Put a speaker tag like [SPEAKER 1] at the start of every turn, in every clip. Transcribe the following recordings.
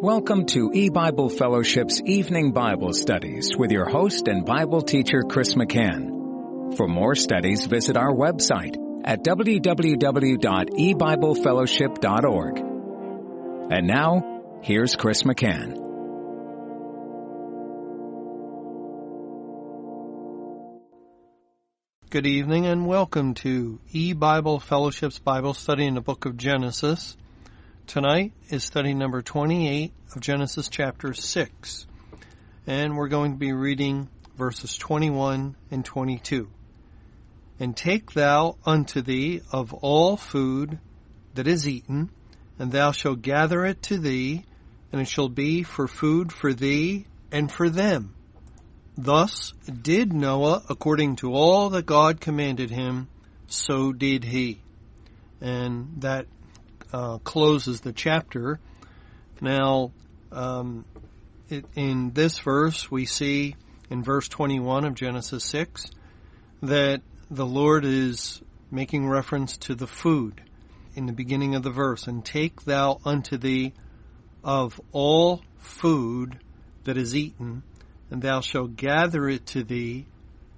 [SPEAKER 1] Welcome to E-Bible Fellowship's Evening Bible Studies with your host and Bible teacher, Chris McCann. For more studies, visit our website at www.ebiblefellowship.org. And now, here's Chris McCann.
[SPEAKER 2] Good evening and welcome to E-Bible Fellowship's Bible study in the book of Genesis. Tonight is study number 28 of Genesis chapter 6, and we're going to be reading verses 21 and 22. And take thou unto thee of all food that is eaten, and thou shalt gather it to thee, and it shall be for food for thee and for them. Thus did Noah according to all that God commanded him, so did he. And that closes the chapter. Now, in this verse, we see in verse 21 of Genesis 6 that the Lord is making reference to the food in the beginning of the verse. And take thou unto thee of all food that is eaten, and thou shalt gather it to thee,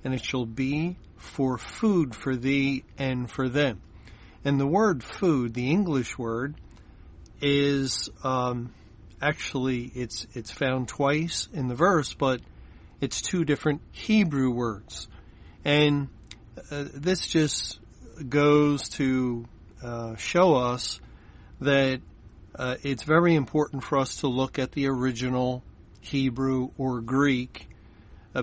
[SPEAKER 2] and it shall be for food for thee and for them. And the word food, the English word, is actually it's found twice in the verse, but it's two different Hebrew words. And this just goes to show us that it's very important for us to look at the original Hebrew or Greek,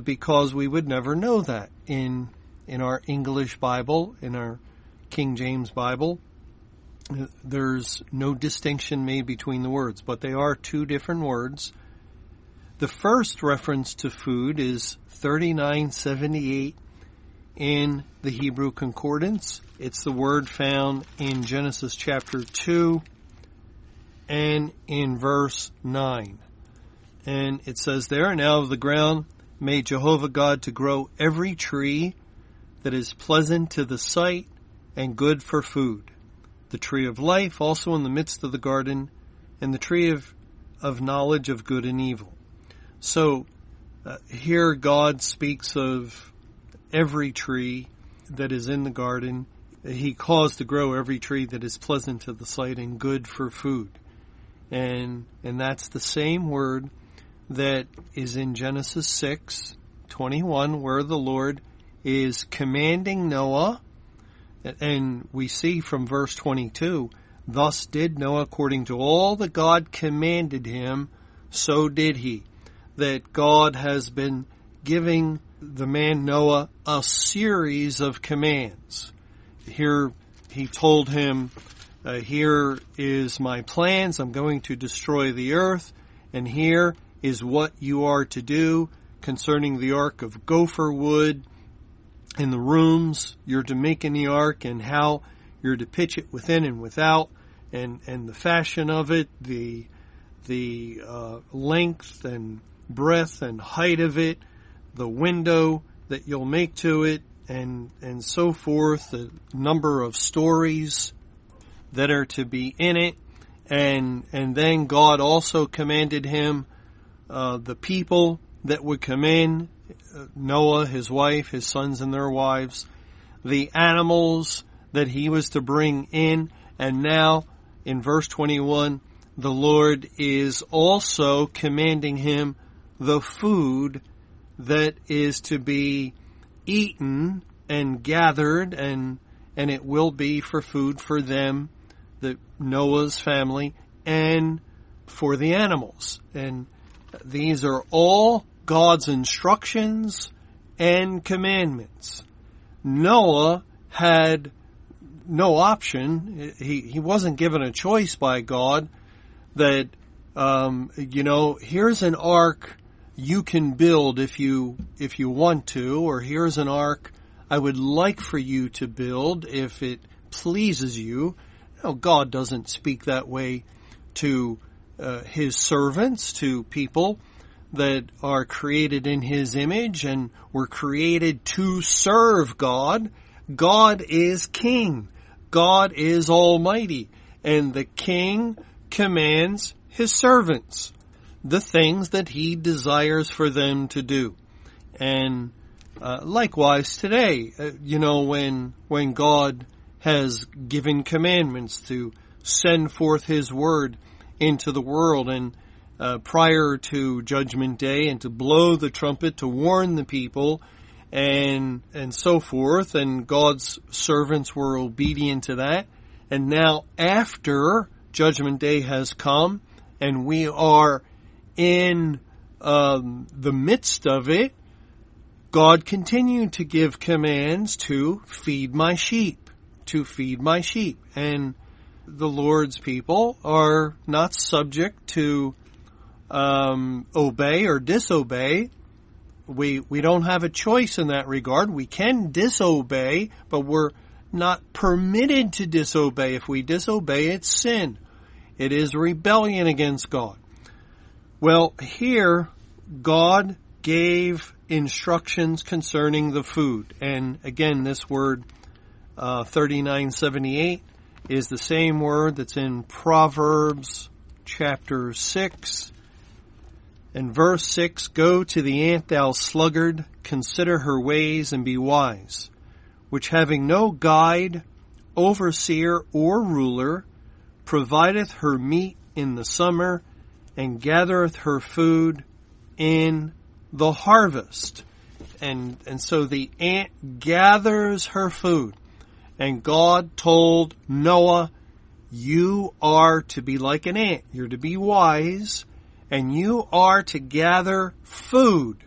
[SPEAKER 2] because we would never know that in our English Bible, in our King James Bible. There's no distinction made between the words, but they are two different words. The first reference to food is 3978 in the Hebrew Concordance. It's the word found in Genesis chapter 2 and in verse 9. And it says there, and out of the ground made Jehovah God to grow every tree that is pleasant to the sight and good for food, the tree of life also in the midst of the garden, and the tree of knowledge of good and evil. So here God speaks of every tree that is in the garden. He caused to grow every tree that is pleasant to the sight and good for food. And that's the same word that is in Genesis 6:21, where the Lord is commanding Noah. And we see from verse 22, thus did Noah according to all that God commanded him, so did he. That God has been giving the man Noah a series of commands. Here he told him, here is my plans, I'm going to destroy the earth, and here is what you are to do concerning the ark of gopher wood, in the rooms you're to make in the ark, and how you're to pitch it within and without, and the fashion of it, the length and breadth and height of it, the window that you'll make to it, and so forth, the number of stories that are to be in it. And then God also commanded him the people that would come in, Noah, his wife, his sons and their wives, the animals that he was to bring in. And now in verse 21, the Lord is also commanding him the food that is to be eaten and gathered, and it will be for food for them, the Noah's family, and for the animals. And these are all God's instructions and commandments. Noah had no option. He wasn't given a choice by God that, here's an ark you can build if you want to, or here's an ark I would like for you to build if it pleases you. No, God doesn't speak that way to his servants, to people that are created in his image and were created to serve God. God is king. God is almighty. And the king commands his servants the things that he desires for them to do. And likewise today, when God has given commandments to send forth his word into the world, and prior to Judgment Day, and to blow the trumpet to warn the people, and so forth, and God's servants were obedient to that. And now after Judgment Day has come, and we are in the midst of it, God continued to give commands to feed my sheep, And the Lord's people are not subject to obey or disobey. We don't have a choice in that regard. We can disobey, but we're not permitted to disobey. If we disobey, it's sin. It is rebellion against God. Well, here, God gave instructions concerning the food. And again, this word 3978 is the same word that's in Proverbs chapter 6. In verse 6, "Go to the ant, thou sluggard, consider her ways and be wise, which having no guide, overseer, or ruler, provideth her meat in the summer, and gathereth her food in the harvest." And so the ant gathers her food. And God told Noah, you are to be like an ant. You're to be wise, and you are to gather food.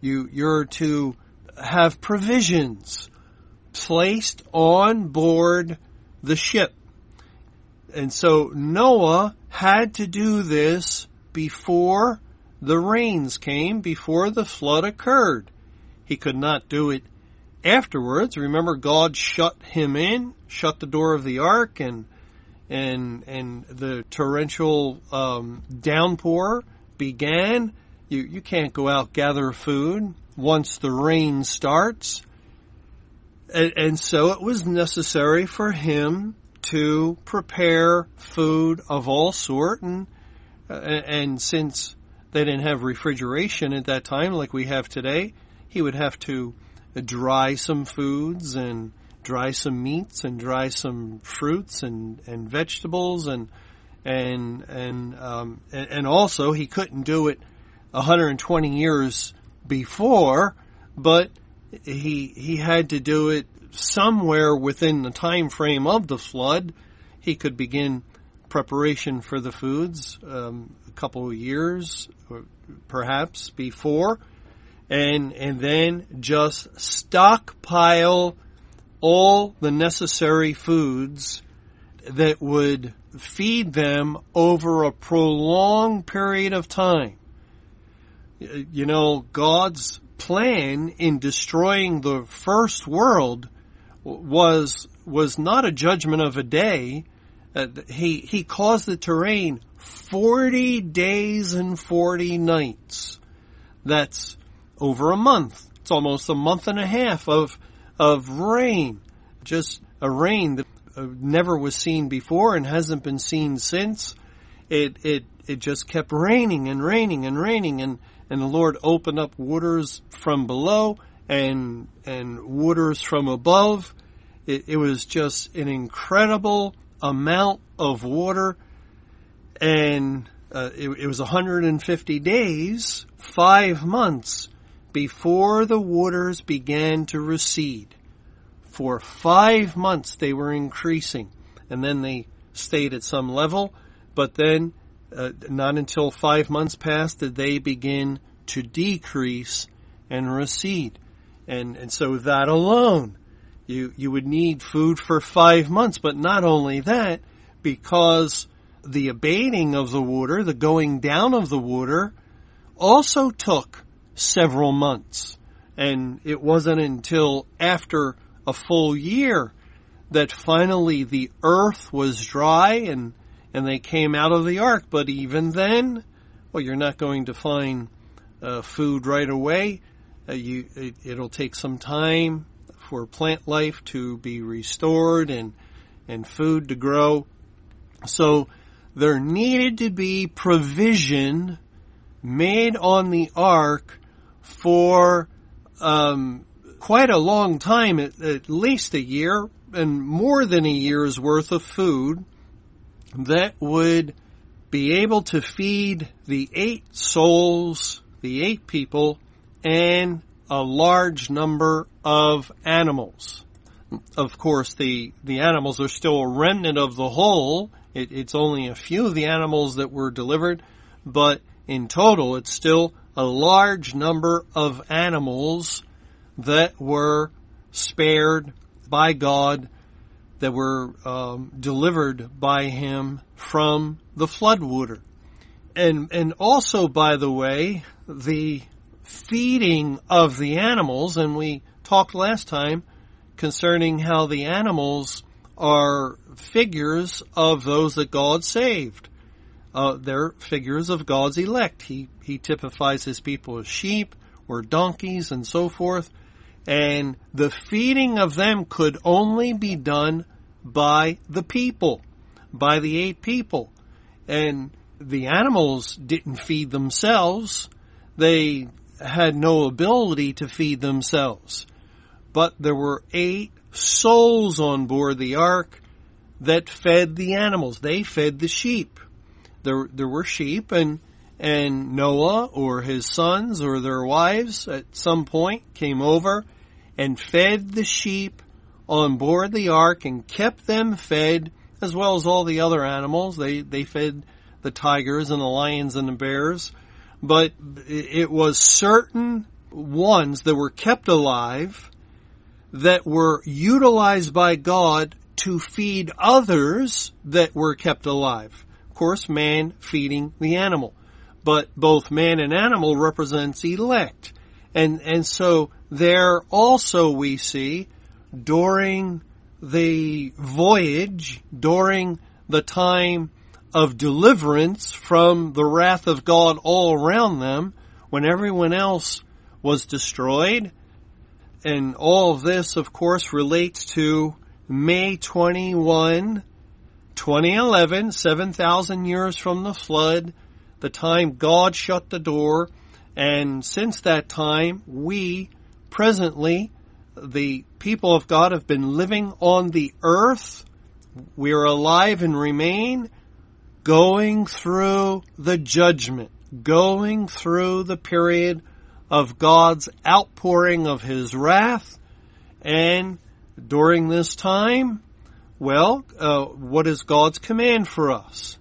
[SPEAKER 2] You're to have provisions placed on board the ship. And so Noah had to do this before the rains came, before the flood occurred. He could not do it afterwards. Remember, God shut him in, shut the door of the ark, and the torrential downpour began. You can't go out gather food once the rain starts. And so it was necessary for him to prepare food of all sort. And since they didn't have refrigeration at that time like we have today, he would have to dry some foods and dry some meats and dry some fruits and vegetables and also he couldn't do it 120 years before, but he had to do it somewhere within the time frame of the flood. He could begin preparation for the foods a couple of years or perhaps before, and then just stockpile all the necessary foods that would feed them over a prolonged period of time. God's plan in destroying the first world was not a judgment of a day. He caused it to rain 40 days and 40 nights. That's over a month. It's almost a month and a half of rain. Just a rain that never was seen before and hasn't been seen since. It just kept raining and raining and raining, and the Lord opened up waters from below and waters from above. It was just an incredible amount of water, and it was 150 days, 5 months, before the waters began to recede. For 5 months they were increasing, and then they stayed at some level, but then not until 5 months passed did they begin to decrease and recede. And so that alone, you would need food for 5 months, but not only that, because the abating of the water, the going down of the water, also took several months. And it wasn't until after a full year that finally the earth was dry and they came out of the ark. But even then, well, you're not going to find food right away. It'll take some time for plant life to be restored and food to grow. So there needed to be provision made on the ark for quite a long time, at least a year, and more than a year's worth of food that would be able to feed the 8 souls, the 8 people, and a large number of animals. Of course, the animals are still a remnant of the whole. It's only a few of the animals that were delivered, but in total, it's still a large number of animals that were spared by God, that were delivered by Him from the flood water. And also, by the way, the feeding of the animals, and we talked last time concerning how the animals are figures of those that God saved. They're figures of God's elect. He typifies His people as sheep or donkeys and so forth. And the feeding of them could only be done by the people, by the 8 people. And the animals didn't feed themselves. They had no ability to feed themselves. But there were 8 souls on board the ark that fed the animals. They fed the sheep. There were sheep, and Noah or his sons or their wives at some point came over and fed the sheep on board the ark and kept them fed, as well as all the other animals. They fed the tigers and the lions and the bears. But it was certain ones that were kept alive that were utilized by God to feed others that were kept alive. Of course, man feeding the animal. But both man and animal represents elect. And so there also we see during the voyage, during the time of deliverance from the wrath of God all around them, when everyone else was destroyed. And all of this, of course, relates to May 21, 2011, 7,000 years from the flood, the time God shut the door. And since that time, we presently, the people of God, have been living on the earth. We are alive and remain, going through the judgment, going through the period of God's outpouring of His wrath. And during this time, what is God's command for us?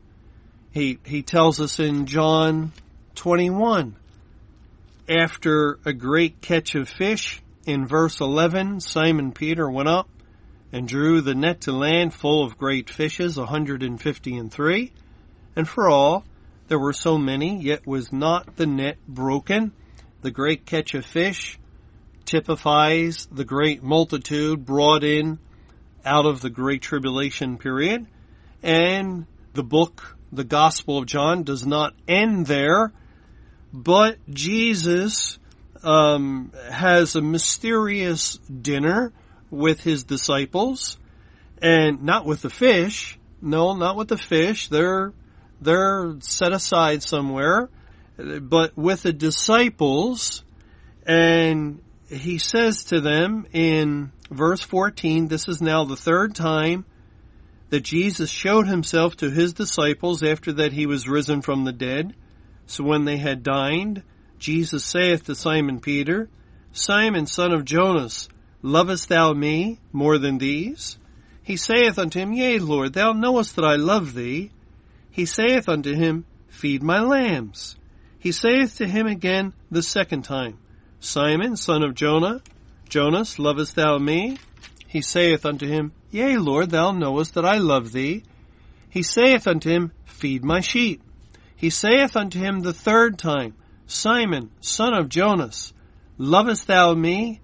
[SPEAKER 2] He tells us in John 21, after a great catch of fish, in verse 11, Simon Peter went up and drew the net to land full of great fishes, 153. And for all, there were so many, yet was not the net broken. The great catch of fish typifies the great multitude brought in out of the Great Tribulation period. And the book, the Gospel of John, does not end there, but Jesus has a mysterious dinner with His disciples, and not with the fish. No, not with the fish. They're set aside somewhere, but with the disciples. And He says to them in verse 14, this is now the 3rd time that Jesus showed Himself to His disciples after that He was risen from the dead. So when they had dined, Jesus saith to Simon Peter, Simon, son of Jonas, lovest thou me more than these? He saith unto him, Yea, Lord, thou knowest that I love thee. He saith unto him, Feed my lambs. He saith to him again the 2nd time, Simon, son of Jonas, lovest thou me? He saith unto him, Yea, Lord, thou knowest that I love thee. He saith unto him, Feed my sheep. He saith unto him the 3rd time, Simon, son of Jonas, lovest thou me?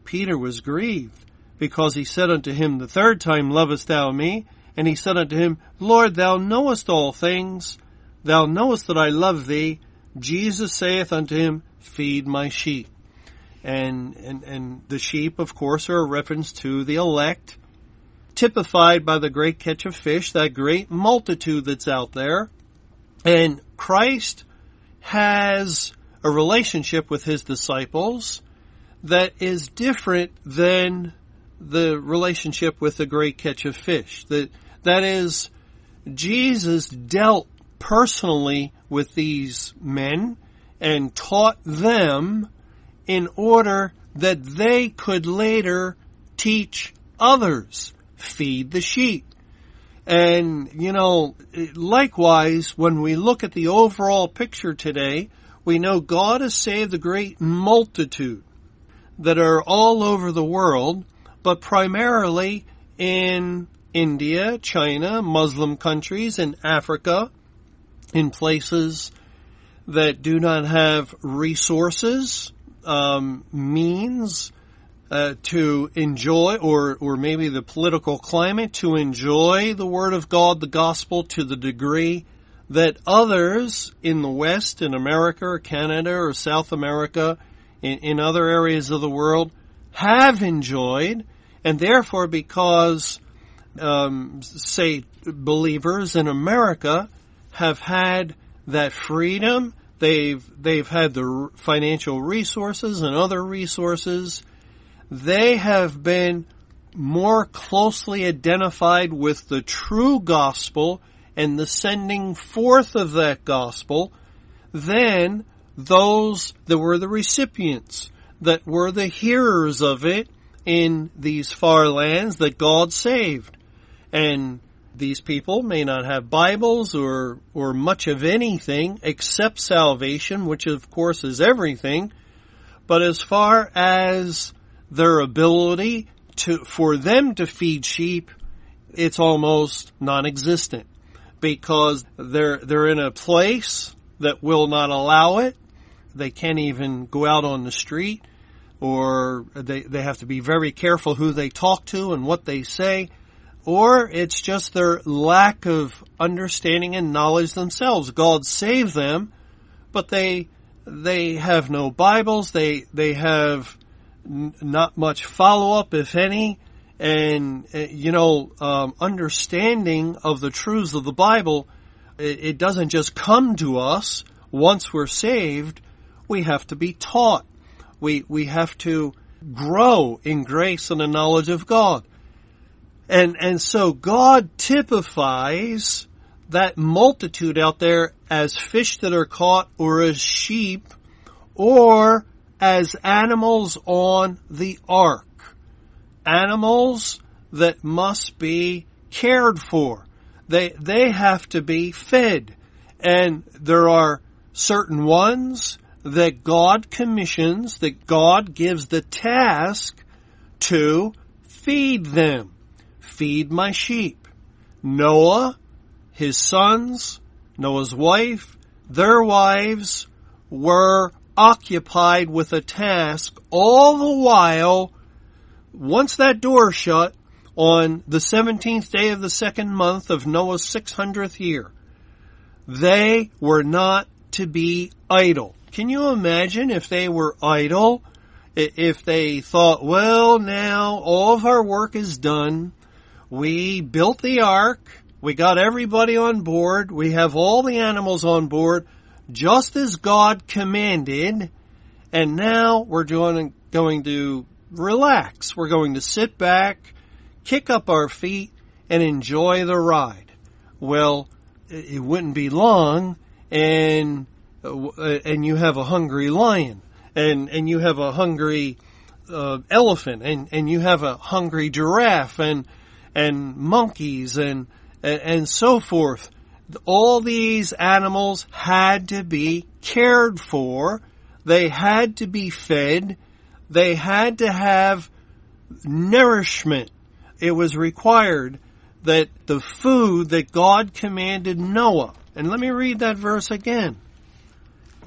[SPEAKER 2] Peter was grieved, because he said unto him the 3rd time, Lovest thou me? And he said unto him, Lord, thou knowest all things. Thou knowest that I love thee. Jesus saith unto him, Feed my sheep. And the sheep, of course, are a reference to the elect, typified by the great catch of fish, that great multitude that's out there. And Christ has a relationship with his disciples that is different than the relationship with the great catch of fish. That is, Jesus dealt personally with these men and taught them in order that they could later teach others, feed the sheep. And, likewise, when we look at the overall picture today, we know God has saved a great multitude that are all over the world, but primarily in India, China, Muslim countries, and Africa, in places that do not have resources, means to enjoy, or maybe the political climate to enjoy the Word of God, the gospel, to the degree that others in the West, in America or Canada or South America, in other areas of the world, have enjoyed, and therefore because, say, believers in America have had that freedom, they've had the financial resources and other resources, they have been more closely identified with the true gospel and the sending forth of that gospel than those that were the recipients, that were the hearers of it in these far lands that God saved. And these people may not have Bibles or much of anything except salvation, which of course is everything. But as far as their ability for them to feed sheep, it's almost non-existent, because they're in a place that will not allow it. They can't even go out on the street, or they have to be very careful who they talk to and what they say, or it's just their lack of understanding and knowledge themselves. God saved them, but they have no Bibles. They have not much follow-up, if any, and, understanding of the truths of the Bible, it doesn't just come to us once we're saved. We have to be taught. We have to grow in grace and the knowledge of God. And so God typifies that multitude out there as fish that are caught, or as sheep, or as animals on the ark. Animals that must be cared for. They have to be fed. And there are certain ones that God commissions, that God gives the task to feed them. Feed my sheep. Noah, his sons, Noah's wife, their wives were occupied with a task all the while. Once that door shut, on the 17th day of the second month of Noah's 600th year, they were not to be idle. Can you imagine if they were idle? If they thought, well, now all of our work is done. We built the ark. We got everybody on board. We have all the animals on board, just as God commanded. And now we're going to relax. We're going to sit back, kick up our feet, and enjoy the ride. Well, it wouldn't be long, and you have a hungry lion, and you have a hungry elephant, and you have a hungry giraffe, and monkeys, and so forth. All these animals had to be cared for. They had to be fed. They had to have nourishment. It was required that the food that God commanded Noah. And let me read that verse again.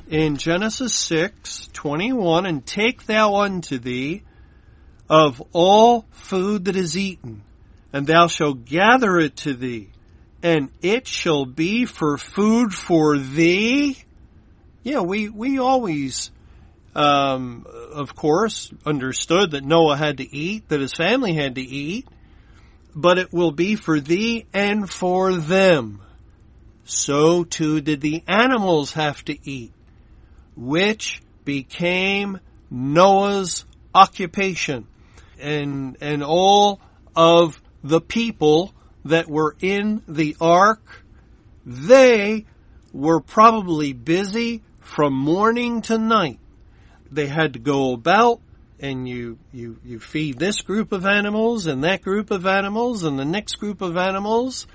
[SPEAKER 2] In Genesis 6:21, and take thou unto thee of all food that is eaten, and thou shalt gather it to thee, and it shall be for food for thee. Yeah, we always, of course, understood that Noah had to eat, that his family had to eat. but it will be for thee and for them. So too did the animals have to eat, which became Noah's occupation. And all of the people that were in the ark, they were probably busy from morning to night. They had to go about, and you feed this group of animals and that group of animals and the next group of animals,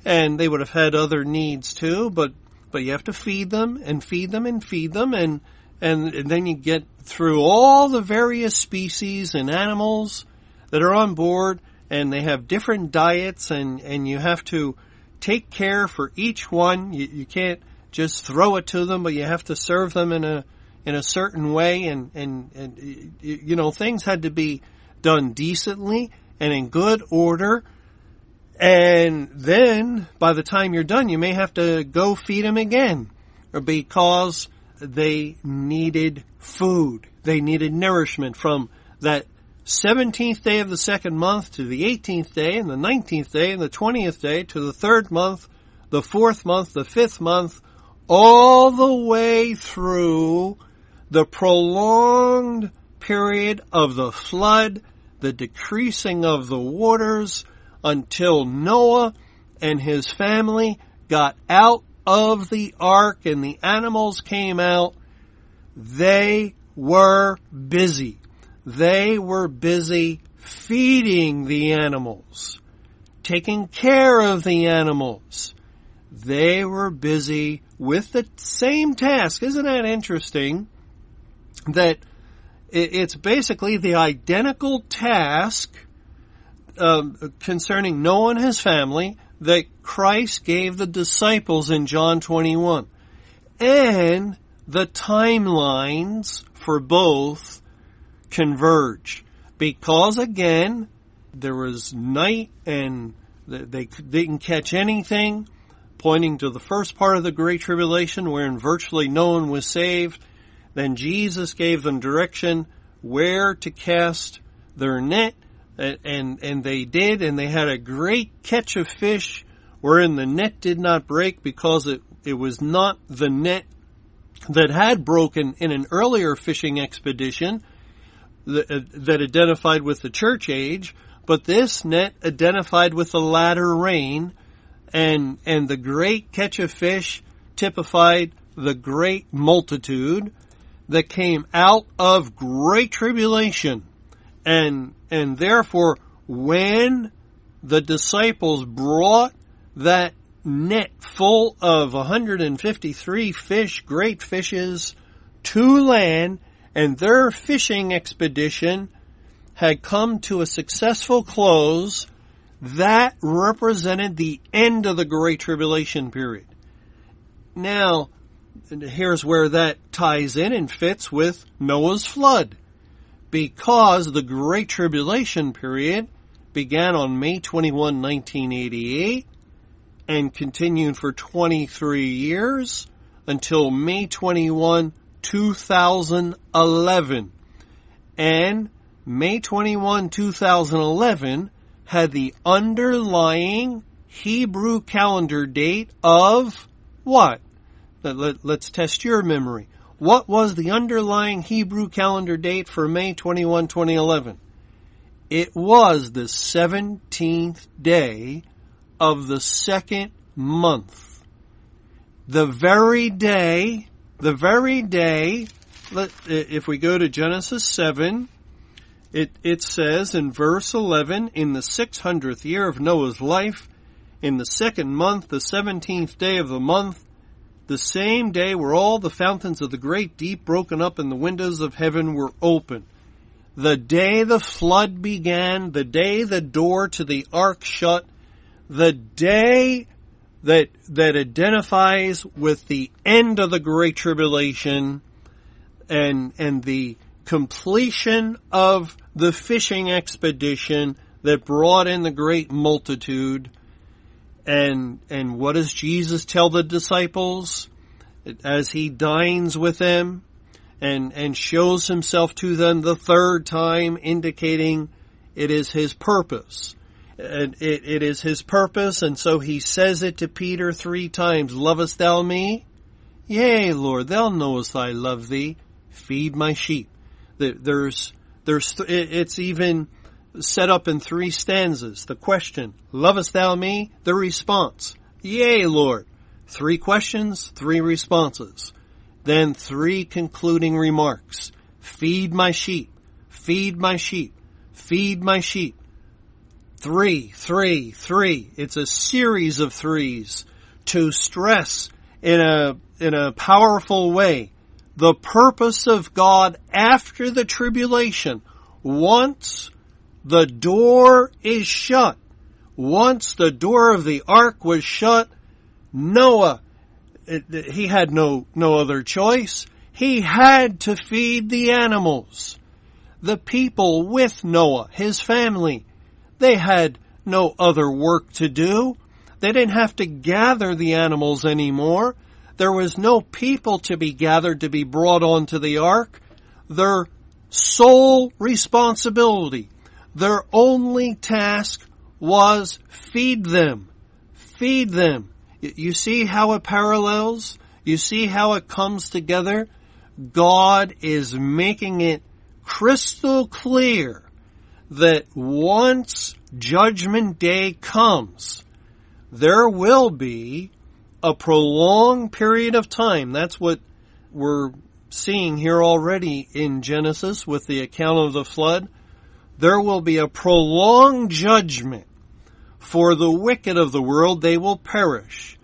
[SPEAKER 2] and they would have had other needs too, but you have to feed them and feed them and feed them, and then you get through all the various species and animals that are on board, and they have different diets, and you have to take care for each one. You can't just throw it to them, but you have to serve them in a certain way, and you know, things had to be done decently and in good order. And then by the time you're done, you may have to go feed them again, because they needed food. They needed nourishment from that 17th day of the second month to the 18th day and the 19th day and the 20th day to the third month, the fourth month, the fifth month, all the way through the prolonged period of the flood, the decreasing of the waters, until Noah and his family got out of the ark and the animals came out. They were busy. They were busy feeding the animals, taking care of the animals. They were busy with the same task. Isn't that interesting? That it's basically the identical task concerning Noah and his family that Christ gave the disciples in John 21. And the timelines for both converge. Because again, there was night and they didn't catch anything, pointing to the first part of the Great Tribulation wherein virtually no one was saved. Then Jesus gave them direction where to cast their net, and they did, and they had a great catch of fish wherein the net did not break, because it was not the net that had broken in an earlier fishing expedition that identified with the church age, but this net identified with the latter rain, and the great catch of fish typified the great multitude that came out of great tribulation. And therefore, when the disciples brought that net full of 153 fish, great fishes, to land, and their fishing expedition had come to a successful close, that represented the end of the Great Tribulation period. Now, here's where that ties in and fits with Noah's flood. Because the Great Tribulation period began on May 21, 1988, and continued for 23 years until May 21, 2011. And May 21, 2011 had the underlying Hebrew calendar date of what? Let's test your memory. What was the underlying Hebrew calendar date for May 21, 2011? It was the 17th day of the second month. The very day, if we go to Genesis 7, it says in verse 11, in the 600th year of Noah's life, in the second month, the 17th day of the month, the same day were all the fountains of the great deep broken up and the windows of heaven were open. The day the flood began, the day the door to the ark shut, the day that identifies with the end of the Great Tribulation and the completion of the fishing expedition that brought in the great multitude. And what does Jesus tell the disciples as he dines with them and shows himself to them the third time, indicating it is his purpose It is his purpose, and so he says it to Peter 3 times. Lovest thou me? Yea, Lord, thou knowest I love thee. Feed my sheep. It's even set up in 3 stanzas. The question, lovest thou me? The response, yea, Lord. 3 questions, 3 responses. Then 3 concluding remarks. Feed my sheep. Feed my sheep. Feed my sheep. 3, 3, 3. It's a series of 3s to stress in a powerful way the purpose of God after the tribulation. Once the door is shut, once the door of the ark was shut, Noah, he had no other choice. He had to feed the animals. The people with Noah, his family, they had no other work to do. They didn't have to gather the animals anymore. There was no people to be gathered to be brought onto the ark. Their sole responsibility, their only task was feed them. Feed them. You see how it parallels? You see how it comes together? God is making it crystal clear that once Judgment Day comes, there will be a prolonged period of time. That's what we're seeing here already in Genesis with the account of the flood. There will be a prolonged judgment. For the wicked of the world, they will perish.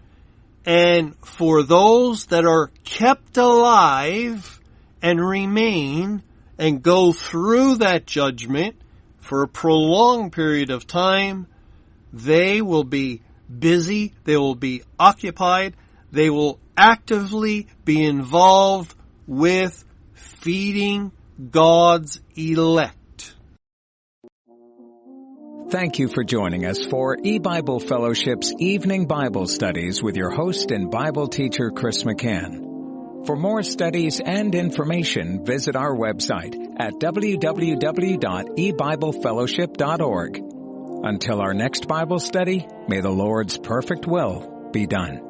[SPEAKER 2] And for those that are kept alive and remain and go through that judgment for a prolonged period of time, they will be busy, they will be occupied, they will actively be involved with feeding God's elect.
[SPEAKER 1] Thank you for joining us for E-Bible Fellowship's Evening Bible Studies with your host and Bible teacher, Chris McCann. For more studies and information, visit our website at www.ebiblefellowship.org. Until our next Bible study, may the Lord's perfect will be done.